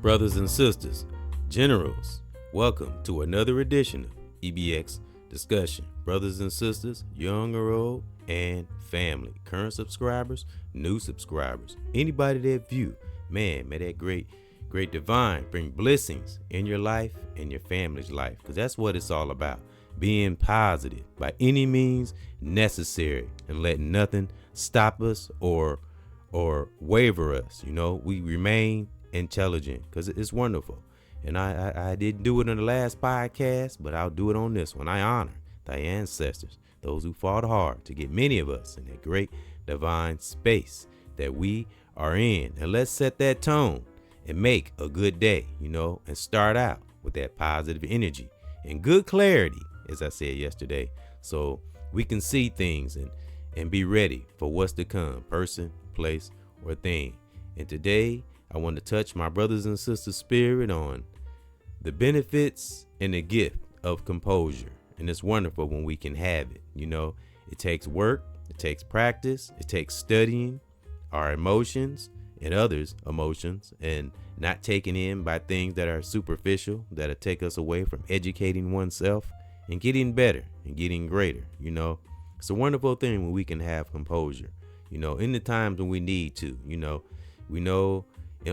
Brothers and sisters, generals, welcome to another edition of EBX Discussion. Brothers and sisters, young or old, and family. Current subscribers, new subscribers, anybody that view, may that great divine bring blessings in your life and your family's life, because that's what it's all about. Being positive by any means necessary and let nothing stop us or waver us. We remain intelligent because it's wonderful. And I didn't do it in the last podcast, but I'll do it on this one. I honor thy ancestors, those who fought hard to get many of us in that great divine space that we are in. And let's set that tone and make a good day, and start out with that positive energy and good clarity, as I said yesterday, so we can see things and be ready for what's to come, person, place, or thing. And today, I want to touch my brothers and sisters' spirit on the benefits and the gift of composure. And it's wonderful when we can have it. It takes work, it takes practice, it takes studying our emotions and others' emotions and not taken in by things that are superficial, that'll take us away from educating oneself and getting better and getting greater. It's a wonderful thing when we can have composure, in the times when we need to. We know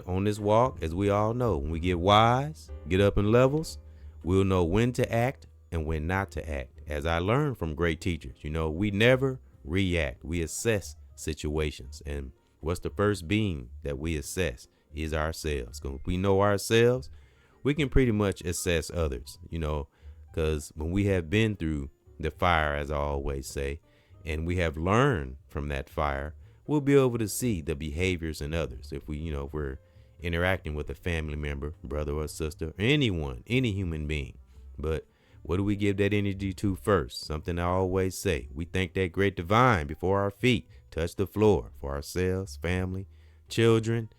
on this walk, as we all know, when we get wise, get up in levels, we'll know when to act and when not to act. As I learned from great teachers, we never react. We assess situations. And what's the first being that we assess is ourselves. If we know ourselves, we can pretty much assess others, because when we have been through the fire, as I always say, and we have learned from that fire, we'll be able to see the behaviors in others. If if we're interacting with a family member, brother or sister, or anyone, any human being. But what do we give that energy to first? Something I always say. We thank that great divine before our feet touch the floor for ourselves, family, children,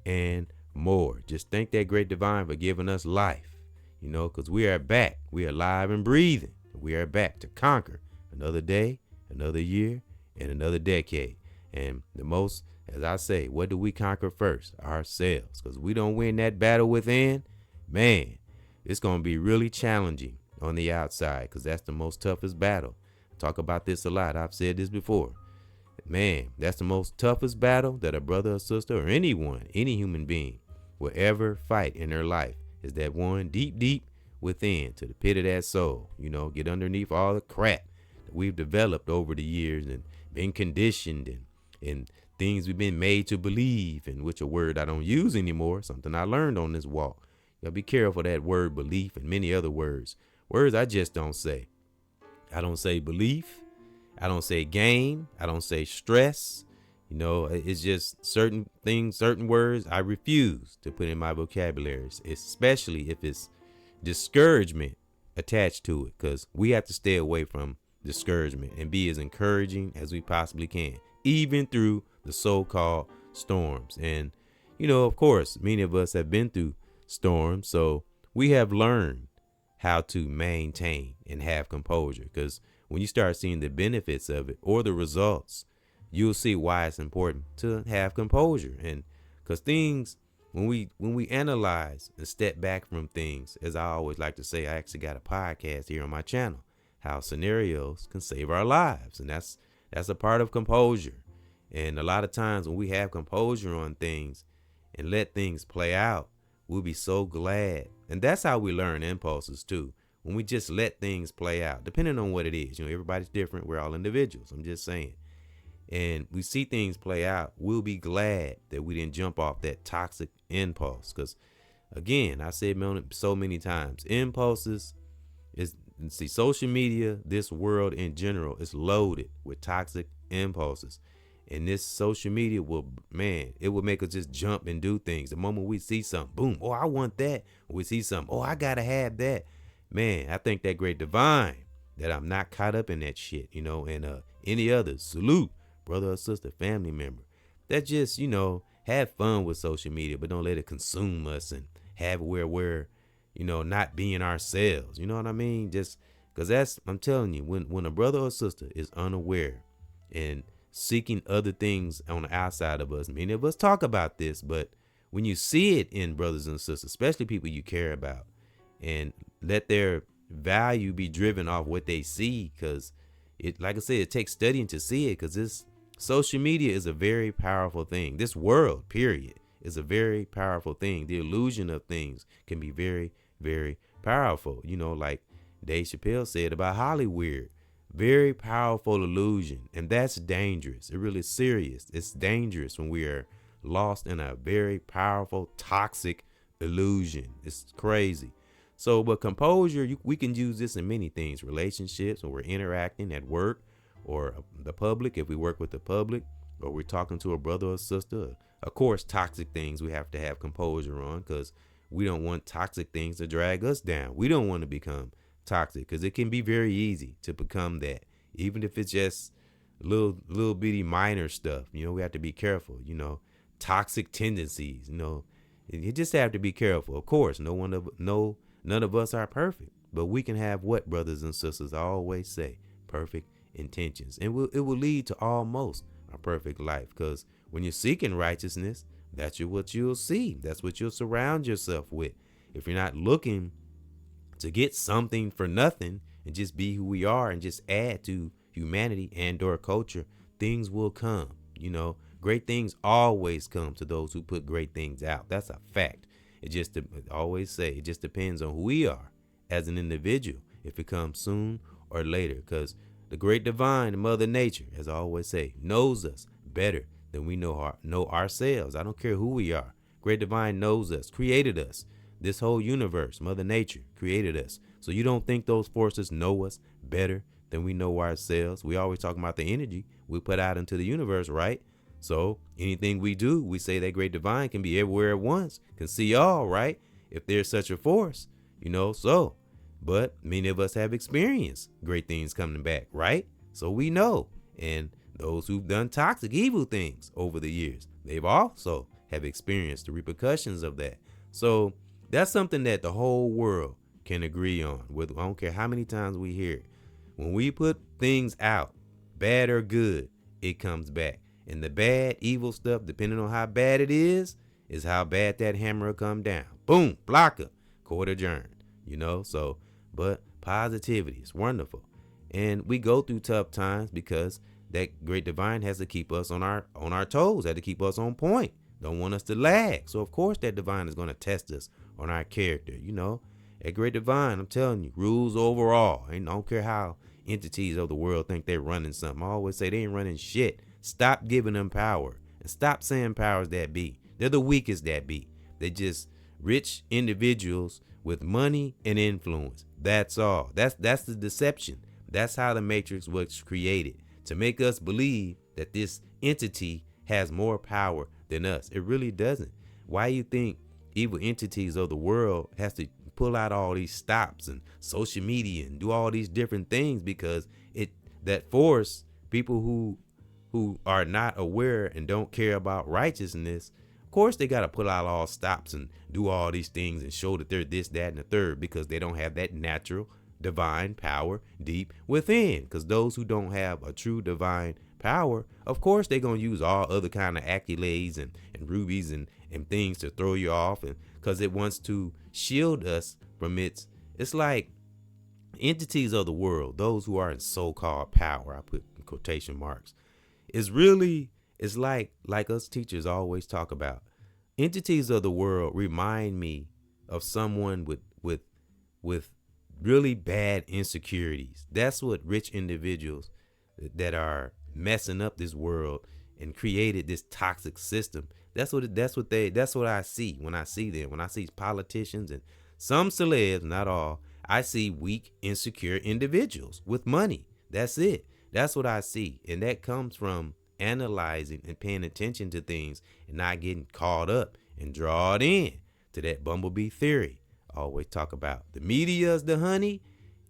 and more. Just thank that great divine for giving us life, because we are back. We are alive and breathing. We are back to conquer another day, another year, and another decade. And the most, as I say, what do we conquer first? Ourselves. Because we don't win that battle within, man, it's going to be really challenging on the outside, because that's the most toughest battle. I talk about this a lot. I've said this before. Man, that's the most toughest battle that a brother or sister or anyone, any human being will ever fight in their life, is that one deep within, to the pit of that soul. Get underneath all the crap that we've developed over the years and been conditioned and things we've been made to believe, and which a word I don't use anymore, something I learned on this walk. You gotta be careful of that word belief and many other words I just don't say. I don't say belief, I don't say game, I don't say stress. It's just certain things, certain words I refuse to put in my vocabulary, especially if it's discouragement attached to it, because we have to stay away from discouragement and be as encouraging as we possibly can, even through the so-called storms. And of course, many of us have been through storms, so we have learned how to maintain and have composure, because when you start seeing the benefits of it or the results, you'll see why it's important to have composure. And because things, when we analyze and step back from things, as I always like to say, I actually got a podcast here on my channel, how scenarios can save our lives. And that's a part of composure. And a lot of times when we have composure on things and let things play out, we'll be so glad. And that's how we learn impulses too. When we just let things play out, depending on what it is. Everybody's different. We're all individuals. I'm just saying. And we see things play out, we'll be glad that we didn't jump off that toxic impulse. Because again, I said so many times, impulses social media, this world in general is loaded with toxic impulses. And this social media will make us just jump and do things. The moment we see something, boom, oh, I want that. We see something, oh, I gotta have that. Man, I thank that great divine that I'm not caught up in that shit, and any others. Salute, brother or sister, family member, that just, have fun with social media, but don't let it consume us and have where we're, not being ourselves. You know what I mean? Just because I'm telling you, when a brother or sister is unaware and seeking other things on the outside of us, many of us talk about this, but when you see it in brothers and sisters, especially people you care about, and let their value be driven off what they see, because it, like I said, it takes studying to see it, because this social media is a very powerful thing. This world, period, is a very powerful thing. The illusion of things can be very, very powerful. You know, like Dave Chappelle said about Hollywood, very powerful illusion, and that's dangerous. It really is serious. It's dangerous when we are lost in a very powerful, toxic illusion. It's crazy. So, but composure, we can use this in many things: relationships, when we're interacting at work, or the public, if we work with the public, or we're talking to a brother or sister. Of course, toxic things we have to have composure on, because we don't want toxic things to drag us down. We don't want to become toxic, because it can be very easy to become that, even if it's just little bitty minor stuff. You know, we have to be careful. You know, toxic tendencies. You know, you just have to be careful. Of course, none of us are perfect, but we can have what, brothers and sisters, I always say, perfect intentions, and it will lead to almost a perfect life. Because when you're seeking righteousness, that's what you'll see. That's what you'll surround yourself with. If you're not looking to get something for nothing and just be who we are and just add to humanity and or culture, things will come. You know, great things always come to those who put great things out. That's a fact. It just, I always say, it just depends on who we are as an individual, if it comes soon or later. Because the great divine, Mother Nature, as I always say, knows us better than we know ourselves. I don't care who we are. Great divine knows us, created us. This whole universe, Mother Nature, created us. So you don't think those forces know us better than we know ourselves? We always talk about the energy we put out into the universe, right? So anything we do, we say that great divine can be everywhere at once, can see all, right? If there's such a force, you know, so. But many of us have experienced great things coming back, right? So we know. And those who've done toxic, evil things over the years, they've also have experienced the repercussions of that. So that's something that the whole world can agree on. With, I don't care how many times we hear it. When we put things out, bad or good, it comes back. And the bad, evil stuff, depending on how bad it is how bad that hammer will come down. Boom, blocker, court adjourned. You know, so, but positivity is wonderful. And we go through tough times because that great divine has to keep us on our toes, had to keep us on point. Don't want us to lag. So of course that divine is going to test us on our character. You know, that great divine, I'm telling you, rules over all. And I don't care how entities of the world think they're running something. I always say they ain't running shit. Stop giving them power and stop saying powers that be. They're the weakest that be. They just rich individuals with money and influence. That's all. That's the deception. That's how the Matrix was created, to make us believe that this entity has more power than us. It really doesn't. Why you think evil entities of the world has to pull out all these stops and social media and do all these different things? Because that force people who are not aware and don't care about righteousness, of course they got to pull out all stops and do all these things and show that they're this, that, and the third, because they don't have that natural divine power deep within. Because those who don't have a true divine power, of course they're going to use all other kind of accolades and rubies and things to throw you off, and because it wants to shield us from it's like entities of the world, those who are in so-called power, I put in quotation marks, is like us teachers always talk about. Entities of the world remind me of someone with really bad insecurities. That's what rich individuals that are messing up this world and created this toxic system. That's what I see when I see them. When I see politicians and some celebs, not all, I see weak, insecure individuals with money. That's it. That's what I see. And that comes from analyzing and paying attention to things and not getting caught up and drawn in to that bumblebee theory. I always talk about the media is the honey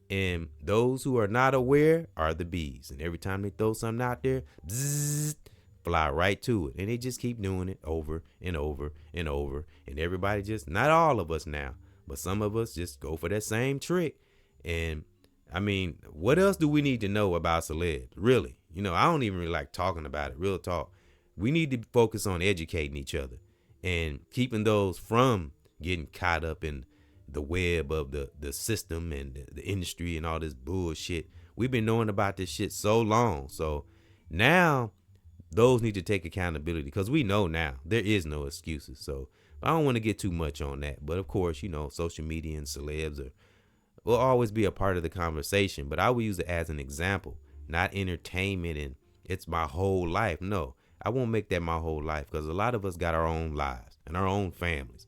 and those who are not aware are the bees. And every time they throw something out there, bzzz, fly right to it. And they just keep doing it over and over and over. And everybody just, not all of us now, but some of us just go for that same trick. And I mean, what else do we need to know about celebs? Really? You know, I don't even really like talking about it. Real talk. We need to focus on educating each other and keeping those from getting caught up in the web of the system and the industry and all this bullshit. We've been knowing about this shit so long. So now those need to take accountability, because we know now there is no excuses. So I don't want to get too much on that. But of course, social media and celebs will always be a part of the conversation. But I will use it as an example, not entertainment and it's my whole life. No, I won't make that my whole life, because a lot of us got our own lives and our own families.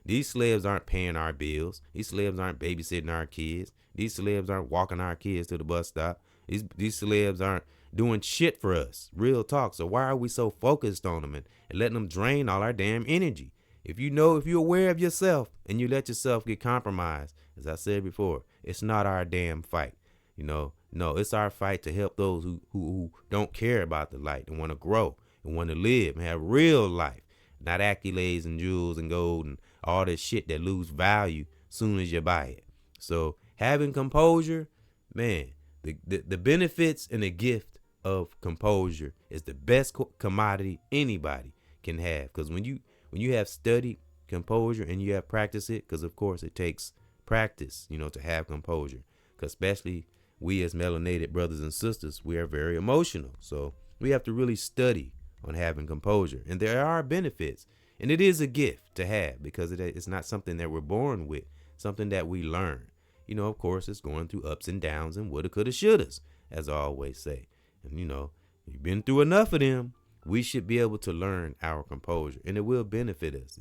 These celebs aren't paying our bills. These celebs aren't babysitting our kids. These celebs aren't walking our kids to the bus stop. These celebs aren't doing shit for us. Real talk. So why are we so focused on them and letting them drain all our damn energy? If you're aware of yourself and you let yourself get compromised, as I said before, it's not our damn fight. No, it's our fight to help those who don't care about the light and want to grow and want to live and have real life. Not accolades and jewels and gold and all this shit that lose value soon as you buy it. So having composure, man, the benefits and the gift of composure is the best commodity anybody can have. Because when you have studied composure and you have practiced it, because of course it takes practice, to have composure. Because especially we as melanated brothers and sisters, we are very emotional. So we have to really study on having composure. And there are benefits. And it is a gift to have, because it's not something that we're born with, something that we learn. Of course, it's going through ups and downs and woulda, coulda, shouldas, as I always say. And, you've been through enough of them. We should be able to learn our composure, and it will benefit us.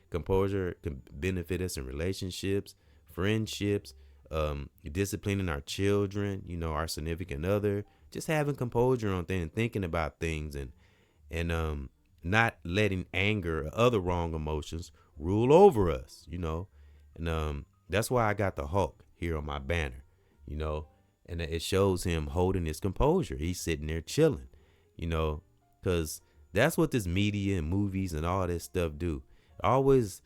Composure can benefit us in relationships, friendships, disciplining our children, our significant other, just having composure on things, thinking about things, and not letting anger or other wrong emotions rule over us, and that's why I got the Hulk here on my banner, and it shows him holding his composure. He's sitting there chilling, because that's what this media and movies and all this stuff do. Always,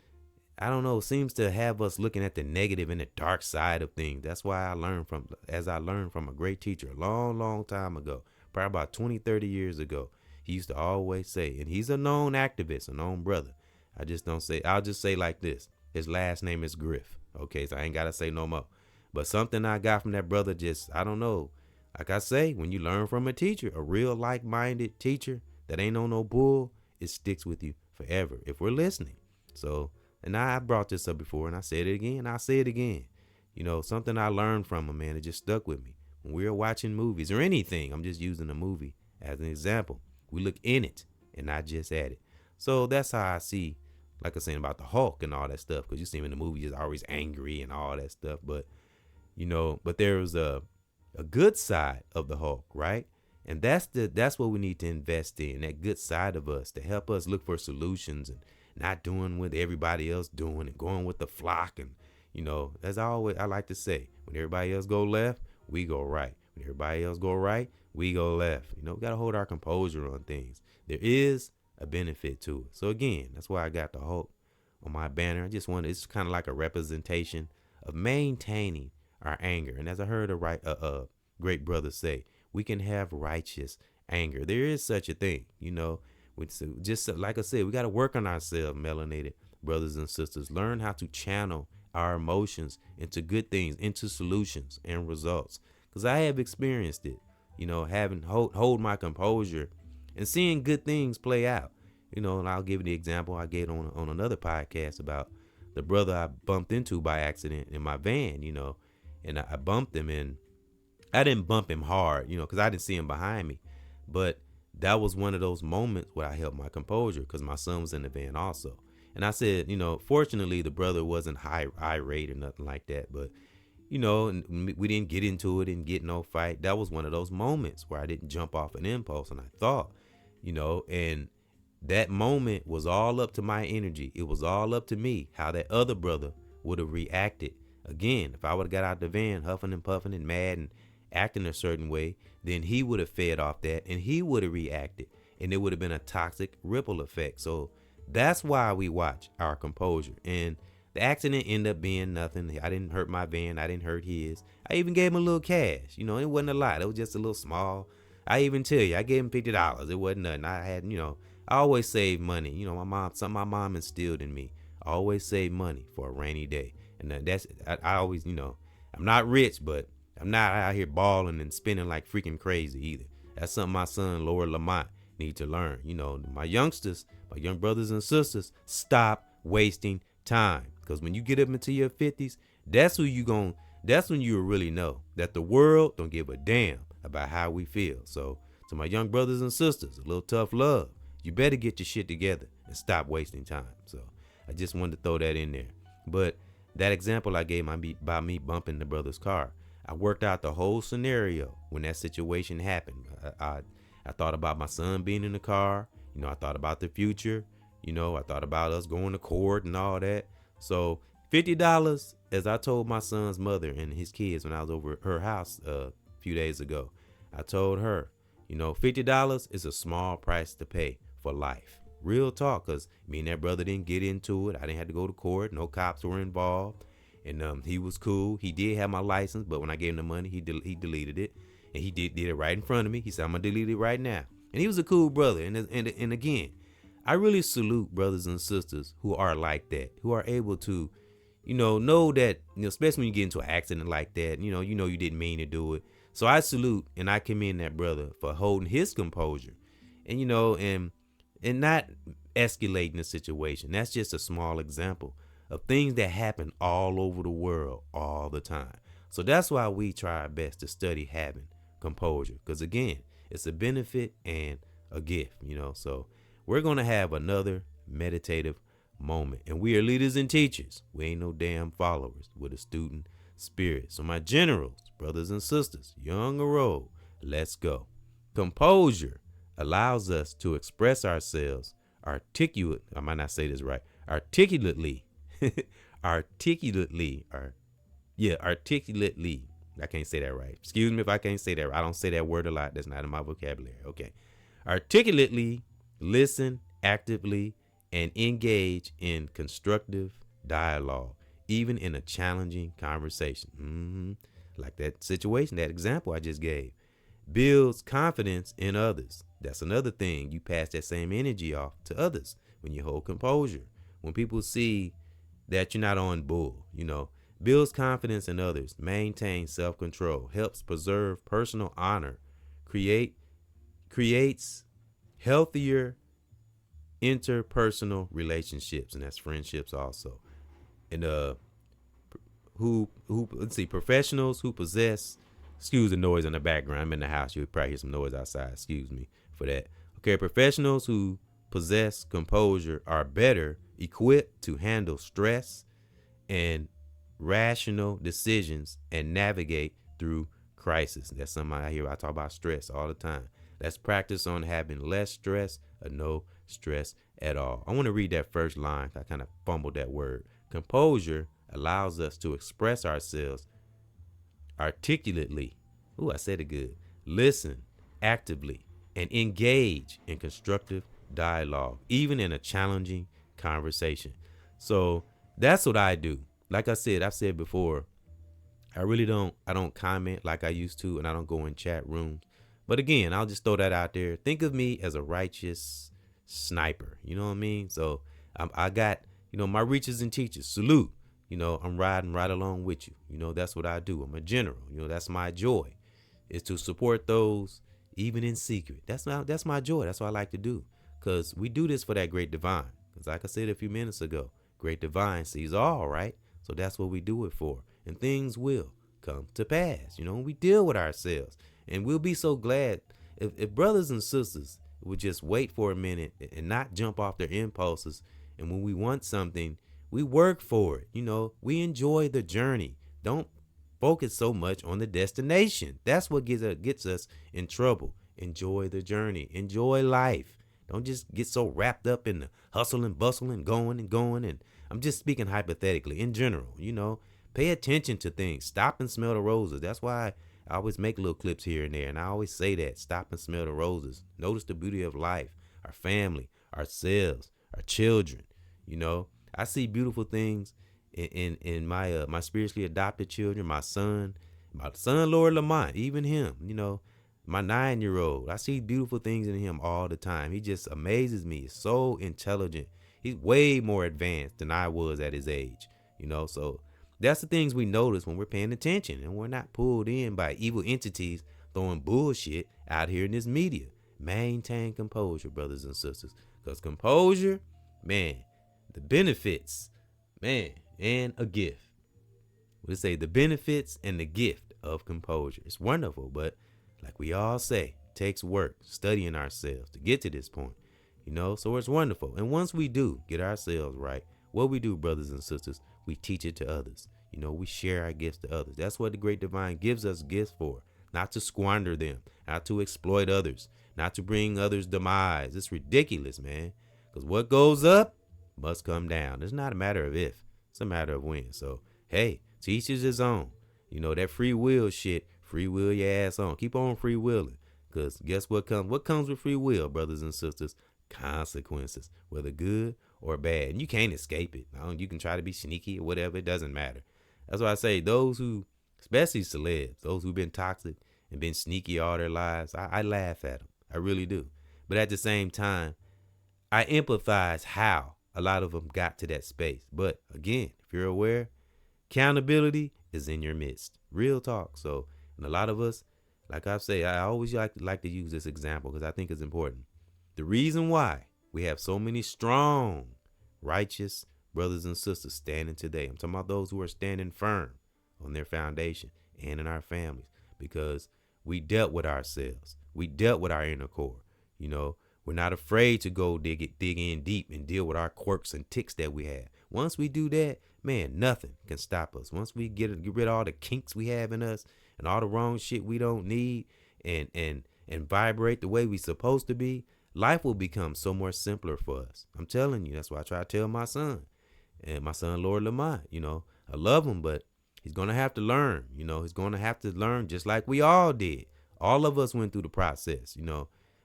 I don't know, seems to have us looking at the negative and the dark side of things. That's why I learned from a great teacher a long, long time ago, probably about 20, 30 years ago. He used to always say, and he's a known activist, a known brother. I'll just say like this. His last name is Griff. Okay, so I ain't got to say no more. But something I got from that brother, I don't know. Like I say, when you learn from a teacher, a real like-minded teacher that ain't on no bull, it sticks with you forever if we're listening. So, and I brought this up before, and I said it again. I'll say it again. Something I learned from him, man, it just stuck with me. When we're watching movies or anything, I'm just using a movie as an example. We look in it and not just at it. So that's how I see, like I was saying about the Hulk and all that stuff, because you see him in the movie, he's always angry and all that stuff. But, but there's a good side of the Hulk, right? And that's what we need to invest in, that good side of us, to help us look for solutions and not doing what everybody else doing and going with the flock. And, as I like to say, when everybody else go left, we go right. When everybody else go right, we go left. We got to hold our composure on things. There is a benefit to it. So again, that's why I got the Hulk on my banner. It's kind of like a representation of maintaining our anger. And as I heard a great brother say, we can have righteous anger. There is such a thing, just like I said, we got to work on ourselves, melanated brothers and sisters. Learn how to channel our emotions into good things, into solutions and results. Because I have experienced it, having hold my composure and seeing good things play out. And I'll give you the example I gave on another podcast about the brother I bumped into by accident in my van, and I bumped him, and I didn't bump him hard, because I didn't see him behind me. But that was one of those moments where I held my composure, because my son was in the van also. And I said, fortunately, the brother wasn't irate or nothing like that. But, and we didn't get into it and get no fight. That was one of those moments where I didn't jump off an impulse. And I thought, and that moment was all up to my energy. It was all up to me how that other brother would have reacted. Again, if I would have got out the van huffing and puffing and mad and acting a certain way, then he would have fed off that and he would have reacted. And it would have been a toxic ripple effect. So that's why we watch our composure. And the accident ended up being nothing. I didn't hurt my van. I didn't hurt his. I even gave him a little cash. It wasn't a lot. It was just a little small. I even tell you, I gave him $50. It wasn't nothing. I had, I always save money. You know, something my mom instilled in me. I always save money for a rainy day. And I always, I'm not rich, but I'm not out here balling and spending like freaking crazy either. That's something my son, Lord Lamont, need to learn. My youngsters, my young brothers and sisters, stop wasting time. Because when you get up into your 50s, that's when you will really know that the world don't give a damn about how we feel. So to my young brothers and sisters, a little tough love. You better get your shit together and stop wasting time. So I just wanted to throw that in there. But that example I gave by me bumping the brother's car, I worked out the whole scenario when that situation happened. I thought about my son being in the car. I thought about the future. I thought about us going to court and all that. So $50, as I told my son's mother and his kids when I was over at her house a few days ago, I told her, $50 is a small price to pay for life. Real talk, because me and that brother didn't get into it. I didn't have to go to court. No cops were involved. And he was cool. He did have my license, but when I gave him the money, he deleted it. And he did it right in front of me. He said, I'm going to delete it right now. And he was a cool brother. And again, I really salute brothers and sisters who are like that, who are able to, know that, especially when you get into an accident like that, you didn't mean to do it. So I salute and I commend that brother for holding his composure and not escalating the situation. That's just a small example of things that happen all over the world all the time. So that's why we try our best to study having composure. Because again, it's a benefit and a gift, So we're going to have another meditative moment. And we are leaders and teachers. We ain't no damn followers with a student spirit. So my generals, brothers and sisters, young or old, let's go. Composure allows us to express ourselves articulately. I might not say this right. Articulately. Articulately. I can't say that right. Excuse me if I can't say that right. I don't say that word a lot. That's not in my vocabulary. Okay. Articulately listen actively and engage in constructive dialogue, even in a challenging conversation. Like that situation, that example I just gave. Builds confidence in others. That's another thing. You pass that same energy off to others when you hold composure. When people see that you're not on bull, builds confidence in others, maintains self-control, helps preserve personal honor, creates healthier interpersonal relationships, and that's friendships also. And professionals who possess, excuse the noise in the background, I'm in the house, you'll probably hear some noise outside, excuse me for that. Okay, professionals who possess composure are better equipped to handle stress and rational decisions and navigate through crisis. That's something I talk about stress all the time. Let's practice on having less stress or no stress at all. I want to read that first line. I kind of fumbled that word. Composure allows us to express ourselves articulately. Ooh, I said it good. Listen actively and engage in constructive dialogue, even in a challenging conversation. So that's what I do. Like I've said before, I don't comment like I used to, and I don't go in chat rooms. But again, I'll just throw that out there. Think of me as a righteous sniper. You know what I mean? So I got, my reachers and teachers. Salute. I'm riding right along with you. That's what I do. I'm a general. That's my joy, is to support those even in secret. That's my joy. That's what I like to do. Because we do this for that great divine. Because like I said a few minutes ago, great divine sees all, right? So that's what we do it for. And things will come to pass. We deal with ourselves. And we'll be so glad if brothers and sisters would just wait for a minute and not jump off their impulses. And when we want something, we work for it. We enjoy the journey. Don't focus so much on the destination. That's what gets us in trouble. Enjoy the journey. Enjoy life. Don't just get so wrapped up in the hustle and bustle and going. And I'm just speaking hypothetically in general, pay attention to things. Stop and smell the roses. That's why I always make little clips here and there. And I always say that. Stop and smell the roses. Notice the beauty of life, our family, ourselves, our children. I see beautiful things in my spiritually adopted children, my son, Lord Lamont, even him, My 9-year-old, I see beautiful things in him all the time. He just amazes me. He's so intelligent. He's way more advanced than I was at his age, So that's the things we notice when we're paying attention and we're not pulled in by evil entities throwing bullshit out here in this media. Maintain composure, brothers and sisters, because composure, man, the benefits, man, and a gift. We say the benefits and the gift of composure. It's wonderful, but like we all say, it takes work, studying ourselves to get to this point, So it's wonderful. And once we do get ourselves right, what we do, brothers and sisters, we teach it to others. We share our gifts to others. That's what the great divine gives us gifts for, not to squander them, not to exploit others, not to bring others demise. It's ridiculous, man. Because what goes up must come down. It's not a matter of if, it's a matter of when. So, hey, to each is his own. That free will shit, free will your ass on. Keep on free willing. Because guess what comes? What comes with free will, brothers and sisters? Consequences, whether good or bad. And you can't escape it. You can try to be sneaky or whatever. It doesn't matter. That's why I say those who, especially celebs, those who've been toxic and been sneaky all their lives, I laugh at them. I really do. But at the same time, I empathize how a lot of them got to that space. But again, if you're aware, accountability is in your midst. Real talk. So, and a lot of us, like I say, I always like to use this example because I think it's important. The reason why we have so many strong, righteous brothers and sisters standing today, I'm talking about those who are standing firm on their foundation and in our families, because we dealt with ourselves. We dealt with our inner core. We're not afraid to go dig in deep and deal with our quirks and tics that we have. Once we do that, man, nothing can stop us. Once we get rid of all the kinks we have in us and all the wrong shit we don't need and vibrate the way we supposed to be, life will become so much simpler for us. I'm telling you, that's why I try to tell my son, and my son, Lord Lamont, I love him, but he's going to have to learn, he's going to have to learn just like we all did. All of us went through the process,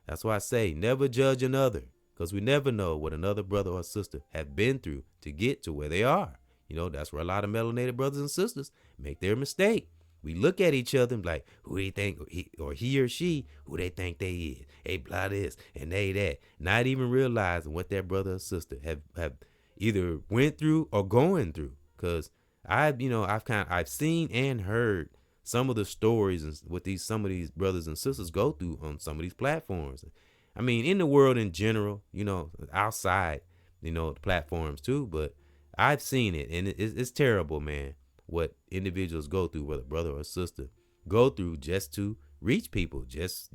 That's why I say never judge another, because we never know what another brother or sister have been through to get to where they are. That's where a lot of melanated brothers and sisters make their mistake. We look at each other and be like, who they think, or he or she, who they think they is. Hey, blah this and they that. Not even realizing what their brother or sister have either went through or going through. Because I've seen and heard some of the stories and what some of these brothers and sisters go through on some of these platforms. I mean, in the world in general, outside, the platforms too. But I've seen it, and it's terrible, man, what individuals go through, whether brother or sister, go through just to reach people, just,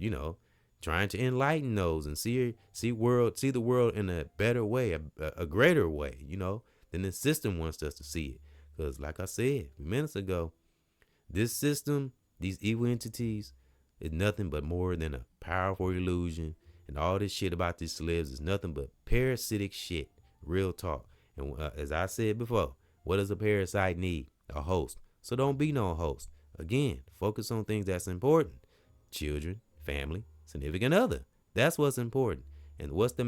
trying to enlighten those and see the world in a better way, a greater way, than the system wants us to see it. Because like I said minutes ago, this system, these evil entities, is nothing but more than a powerful illusion. And all this shit about these celebs is nothing but parasitic shit. Real talk. And as I said before, what does a parasite need? A host. So don't be no host. Again, focus on things that's important. Children, family, significant other. That's what's important. And what's the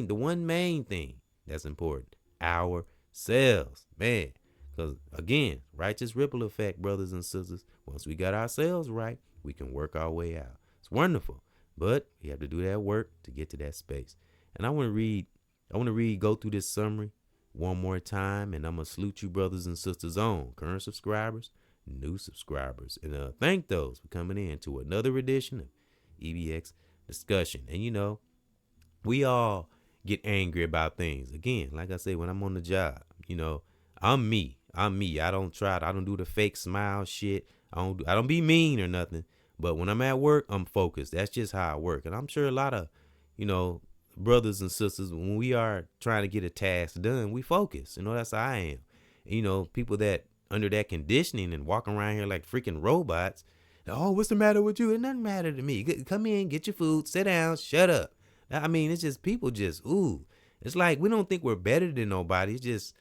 one main thing that's important? Ourselves. Man. Because again, righteous ripple effect, brothers and sisters. Once we got ourselves right, we can work our way out. It's wonderful. But we have to do that work to get to that space. And I want to go through this summary one more time, and I'm going to salute you brothers and sisters on current subscribers, new subscribers, and thank those for coming in to another edition of EBX Discussion. And we all get angry about things. Again, like I say, when I'm on the job, I'm me. I don't do the fake smile shit. I don't be mean or nothing. But when I'm at work, I'm focused. That's just how I work. And I'm sure a lot of, brothers and sisters, when we are trying to get a task done, we focus. That's how I am. People that under that conditioning and walking around here like freaking robots. Oh, what's the matter with you? It doesn't matter to me. Come in, get your food, sit down, shut up. I mean, it's just people just, it's like we don't think we're better than nobody. It's just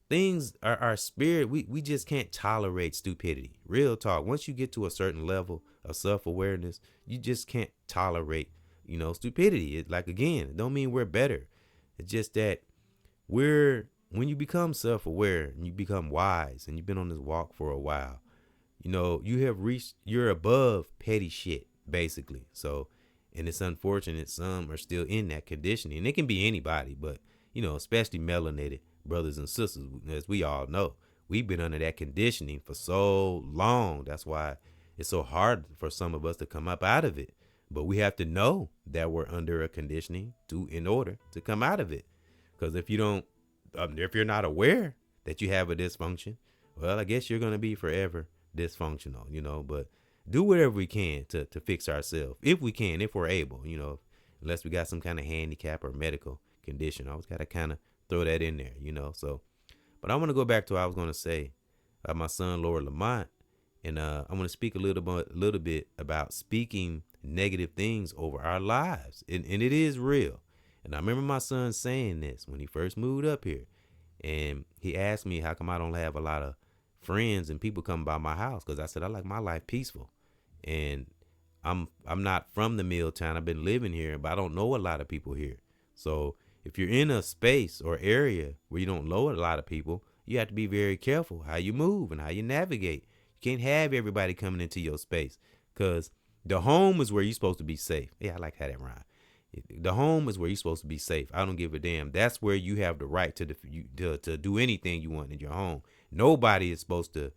things are our spirit. We just can't tolerate stupidity. Real talk. Once you get to a certain level of self-awareness, you just can't tolerate, stupidity. It, like, again, it don't mean we're better. It's just that when you become self-aware and you become wise and you've been on this walk for a while, you're above petty shit. basically. So, and it's unfortunate some are still in that conditioning. And it can be anybody, but especially melanated brothers and sisters, as we all know, we've been under that conditioning for so long. That's why it's so hard for some of us to come up out of it. But we have to know that we're under a conditioning in order to come out of it. Because if you don't, if you're not aware that you have a dysfunction, well, I guess you're going to be forever dysfunctional, but do whatever we can to fix ourselves. If we can, if we're able, unless we got some kind of handicap or medical condition. I always got to kind of throw that in there, so. But I want to go back to what I was going to say about my son, Lord Lamont. And I want to speak a little bit about speaking negative things over our lives. And it is real. And I remember my son saying this when he first moved up here. And he asked me how come I don't have a lot of friends and people come by my house. Because I said, I like my life peaceful. And I'm not from the mill town. I've been living here, but I don't know a lot of people here. So if you're in a space or area where you don't know a lot of people, you have to be very careful how you move and how you navigate. You can't have everybody coming into your space, because the home is where you're supposed to be safe. Yeah, I like how that rhyme. The home is where you're supposed to be safe. I don't give a damn. That's where you have the right to do anything you want in your home. Nobody is supposed to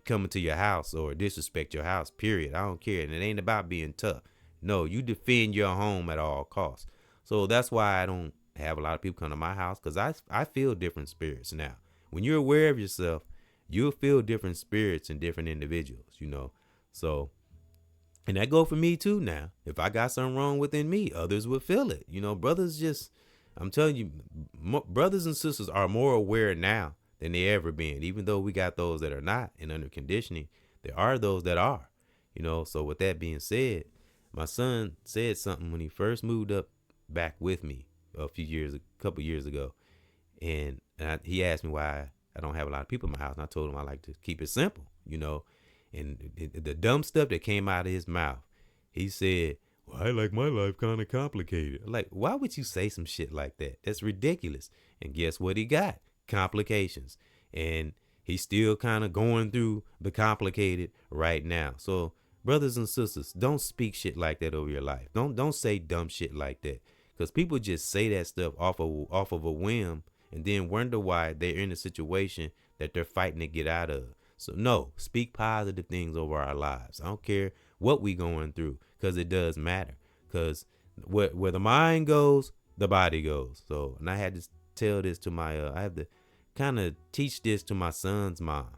come into your house or disrespect your house, period. I don't care. And it ain't about being tough. No, you defend your home at all costs. So that's why I don't have a lot of people come to my house, because I feel different spirits now. When you're aware of yourself, you'll feel different spirits in different individuals, So, and that go for me too now. If I got something wrong within me, others will feel it. Brothers I'm telling you, brothers and sisters are more aware now than they ever been. Even though we got those that are not and under conditioning, there are those that are, So with that being said, my son said something when he first moved up back with me a couple years ago. And he asked me why I don't have a lot of people in my house. And I told him I like to keep it simple, And the dumb stuff that came out of his mouth, he said, well, I like my life kind of complicated. Like, why would you say some shit like that? That's ridiculous. And guess what he got? Complications. And he's still kind of going through the complicated right now. So brothers and sisters, don't speak shit like that over your life. Don't say dumb shit like that. Because people just say that stuff off of a whim and then wonder why they're in a situation that they're fighting to get out of. So no, speak positive things over our lives. I don't care what we going through, because it does matter. Because where the mind goes, the body goes. So, and I had to tell this to I have to kind of teach this to my son's mom.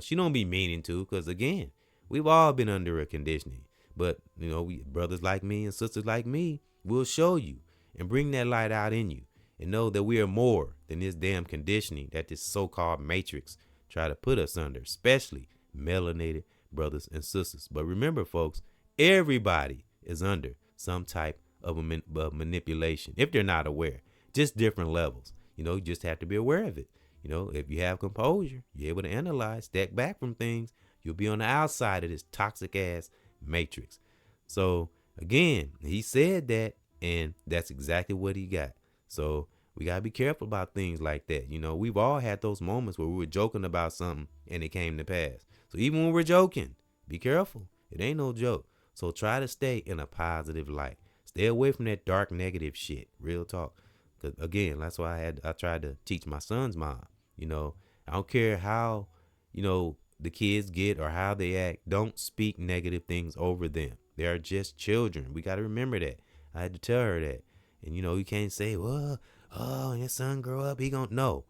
She don't be meaning to, because again, we've all been under a conditioning. But, we brothers like me and sisters like me will show you and bring that light out in you, and know that we are more than this damn conditioning that this so-called matrix try to put us under, especially melanated brothers and sisters. But remember, folks, everybody is under some type of manipulation if they're not aware, just different levels. You just have to be aware of it. If you have composure, you're able to analyze, step back from things, you'll be on the outside of this toxic ass matrix. So again, he said that, and that's exactly what he got. So we got to be careful about things like that. We've all had those moments where we were joking about something and it came to pass. So even when we're joking, be careful. It ain't no joke. So try to stay in a positive light. Stay away from that dark negative shit. Real talk. Because again, that's why I tried to teach my son's mom. I don't care how, the kids get or how they act. Don't speak negative things over them. They are just children. We got to remember that. I had to tell her that. And, you can't say, well, oh, your son grow up, he gon' no,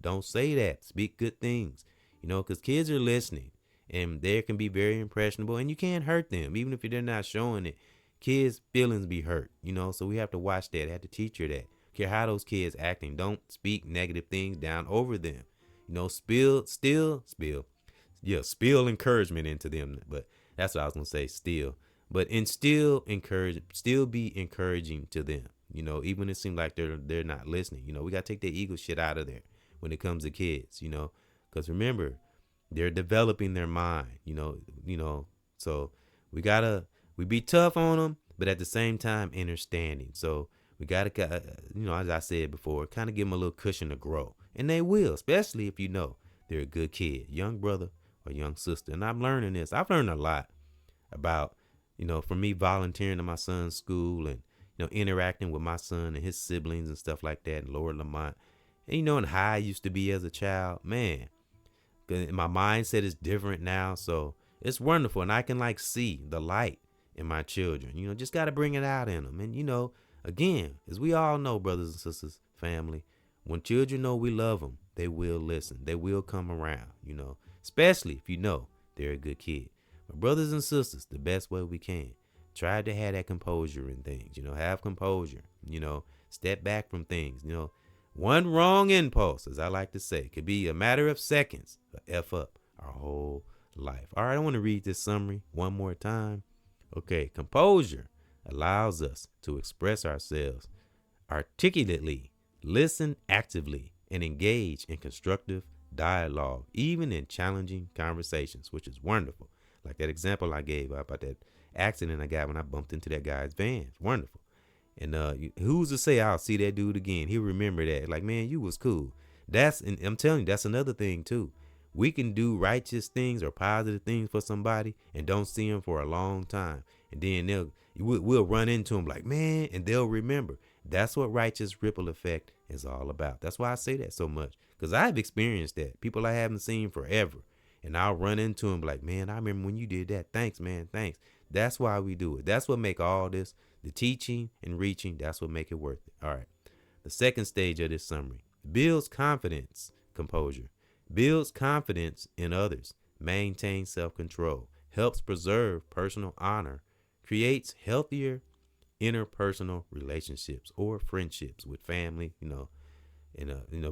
don't say that. Speak good things, because kids are listening and they can be very impressionable, and you can't hurt them. Even if they're not showing it, kids' feelings be hurt, so we have to watch that. I have to teach her that. Care how those kids acting. Don't speak negative things down over them. Spill encouragement into them. But that's what I was going to say, still. But still be encouraging to them. Even when it seems like they're not listening. We got to take the ego shit out of there when it comes to kids, because remember, they're developing their mind, so we be tough on them, but at the same time, understanding. So we got to, as I said before, kind of give them a little cushion to grow, and they will, especially if they're a good kid, young brother or young sister. And I'm learning this. I've learned a lot about for me volunteering in my son's school and, interacting with my son and his siblings and stuff like that in Lower Lamont. And, and how I used to be as a child, man, my mindset is different now. So it's wonderful. And I can like see the light in my children, just got to bring it out in them. And, again, as we all know, brothers and sisters, family, when children know we love them, they will listen. They will come around, especially if they're a good kid. But brothers and sisters, the best way we can, try to have that composure in things, have composure, step back from things, one wrong impulse, as I like to say, could be a matter of seconds, F up our whole life. All right, I want to read this summary one more time. Okay, composure allows us to express ourselves articulately, listen actively, and engage in constructive dialogue, even in challenging conversations, which is wonderful. Like that example I gave about that accident I got when I bumped into that guy's van. It's wonderful. And who's to say I'll see that dude again? He'll remember that. Like, man, you was cool. And I'm telling you, that's another thing too. We can do righteous things or positive things for somebody and don't see them for a long time. And then we'll run into them like, man, and they'll remember. That's what righteous ripple effect is all about. That's why I say that so much, because I've experienced that. People I haven't seen forever. And I'll run into them like, man, I remember when you did that. Thanks, man. Thanks. That's why we do it. That's what make all this, the teaching and reaching, that's what make it worth it. All right. The second stage of this summary builds confidence, composure, builds confidence in others, maintains self-control, helps preserve personal honor, creates healthier interpersonal relationships or friendships with family,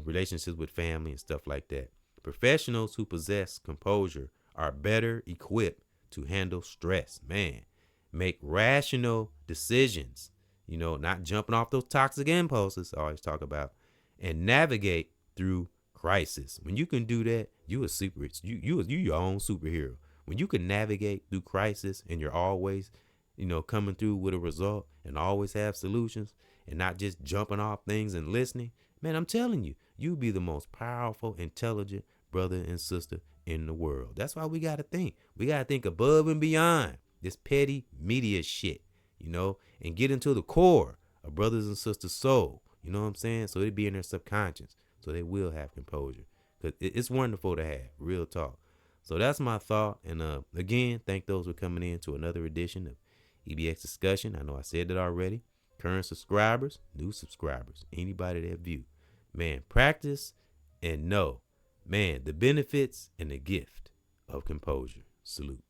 relationships with family and stuff like that. Professionals who possess composure are better equipped to handle stress, make rational decisions, not jumping off those toxic impulses I always talk about, and navigate through crisis. When you can do that, you your own superhero. When you can navigate through crisis and you're always, coming through with a result and always have solutions and not just jumping off things and listening, man, I'm telling you, you'll be the most powerful, intelligent brother and sister in the world. That's why we got to think. We got to think above and beyond this petty media shit, and get into the core of brothers and sisters' soul. You know what I'm saying? So it'd be in their subconscious. So they will have composure. Because it's wonderful to have, real talk. So that's my thought. And again, thank those for coming in to another edition of EBX Discussion. I know I said that already. Current subscribers, new subscribers, anybody that view. Man, practice and know, man, the benefits and the gift of composure. Salute.